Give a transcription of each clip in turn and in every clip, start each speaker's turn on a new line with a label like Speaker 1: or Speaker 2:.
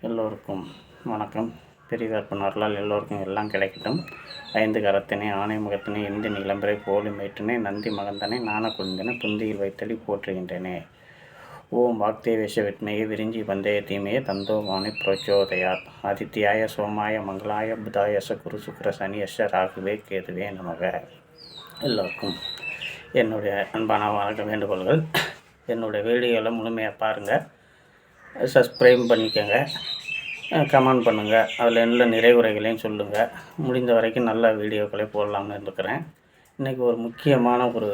Speaker 1: எல்லோருக்கும் வணக்கம். பெரிதார் அருளால் எல்லோருக்கும் எல்லாம் கிடைக்கட்டும். 5 கரத்தினை ஆணை முகத்தினை இந்தி நிலம்பரை போலி மேற்றினை நந்தி மகந்தனை நாண குழந்தனை புந்தியில் வைத்தடி போற்றுகின்றனே. ஓம் வாக்தேவேஷ வித்மேயே விரிஞ்சி வந்தேய தீமையே தந்தோ வாணி பிரச்சோதயாத். ஆதித்யாய சோமாய மங்களாய புதாயச குரு சுக்கர சனியஷ ராகுவே கேதுவே நமக. எல்லோருக்கும் என்னுடைய அன்பான வணக்க வேண்டுகோள்கள். என்னுடைய வீடியோவில் முழுமையாக பாருங்கள், சப்ஸ்கிரைப் பண்ணிக்கோங்க, கமெண்ட் பண்ணுங்கள், அதில் என்ன நிறைவுரைகளையும் சொல்லுங்கள். முடிந்த வரைக்கும் நல்ல வீடியோக்களை போடலாம்னு இருக்கிறேன். இன்றைக்கி ஒரு முக்கியமான ஒரு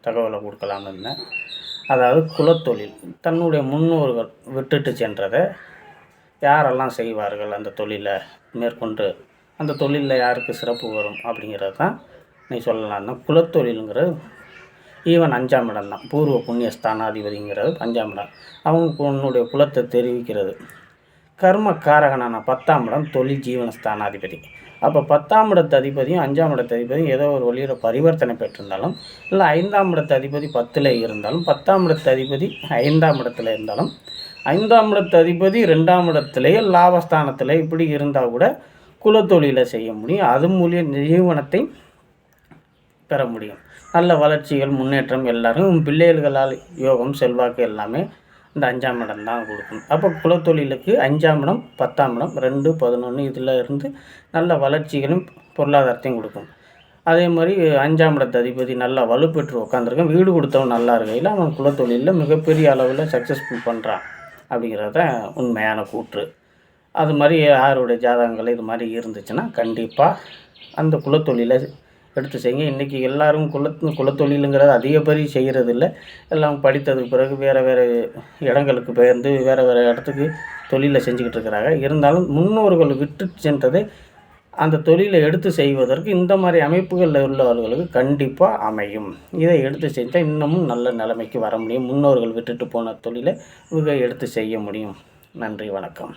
Speaker 1: தகவலை கொடுக்கலாம்னு இருந்தேன். அதாவது குலத்தொழில், தன்னுடைய முன்னோர்கள் விட்டுட்டு சென்றதை யாரெல்லாம் செய்வார்கள், அந்த தொழிலை மேற்கொண்டு அந்த தொழிலில் யாருக்கு சிறப்பு வரும் அப்படிங்கிறது தான் நீ சொல்லலாம். தான் குலத்தொழிலுங்கிறது ஈவன் 5ஆம் இடம் தான். பூர்வ புண்ணிய ஸ்தானாதிபதிங்கிறது 5ஆம் இடம். அவங்க உன்னுடைய குலத்தை தெரிவிக்கிறது. கர்ம காரகனான 10ஆம் இடம் தொழில் ஜீவன ஸ்தானாதிபதி. அப்போ 10ஆம் இடத்து அதிபதியும் 5ஆம் இடத்து அதிபதியும் ஏதோ ஒரு வழியில் பரிவர்த்தனை பெற்றிருந்தாலும், இல்லை 5ஆம் இடத்து அதிபதி 10ல் இருந்தாலும், 10ஆம் இடத்து அதிபதி 5ஆம் இடத்துல இருந்தாலும், 5ஆம் இடத்து அதிபதி 2ஆம் இடத்துலேயே லாபஸ்தானத்தில் இப்படி இருந்தால் கூட குலத்தொழிலை செய்ய முடியும். அது மூலியம் ஜீவனத்தை பெற முடியும். நல்ல வளர்ச்சிகள், முன்னேற்றம் எல்லாரும் பிள்ளைகளால் யோகம், செல்வாக்கு எல்லாமே இந்த 5ஆம் இடம் தான் கொடுக்கும். அப்போ குலத்தொழிலுக்கு 5ஆம் இடம் 10ஆம் இடம் 2, 11 இதில் இருந்து நல்ல வளர்ச்சிகளும் பொருளாதாரத்தையும் கொடுக்கும். அதே மாதிரி 5ஆம் இடத்து அதிபதி நல்லா வலுப்பெற்று உட்காந்துருக்கேன், வீடு கொடுத்தவன் நல்லா இருக்கையில் அவன் குலத்தொழிலில் மிகப்பெரிய அளவில் சக்ஸஸ்ஃபுல் பண்ணுறான் அப்படிங்கிறத உண்மையான கூற்று. அது மாதிரி யாருடைய ஜாதகங்கள் இது மாதிரி இருந்துச்சுன்னா கண்டிப்பாக அந்த குலத்தொழிலை எடுத்து செய்யுங்க. இன்றைக்கி எல்லோரும் குலத்தொழிலுங்கிறது அதிக பேர் செய்கிறது இல்லை. எல்லாம் படித்ததுக்கு பிறகு வேறு இடங்களுக்கு பெயர்ந்து வேறு இடத்துக்கு தொழிலை செஞ்சுக்கிட்டு இருக்கிறாங்க. இருந்தாலும் முன்னோர்கள் விட்டு சென்றதை அந்த தொழிலை எடுத்து செய்வதற்கு இந்த மாதிரி அமைப்புகளில் உள்ளவர்களுக்கு கண்டிப்பாக அமையும். இதை எடுத்து செஞ்சால் இன்னமும் நல்ல நிலைமைக்கு வர முடியும். முன்னோர்கள் விட்டுட்டு போன தொழிலை இவங்க எடுத்து செய்ய முடியும். நன்றி, வணக்கம்.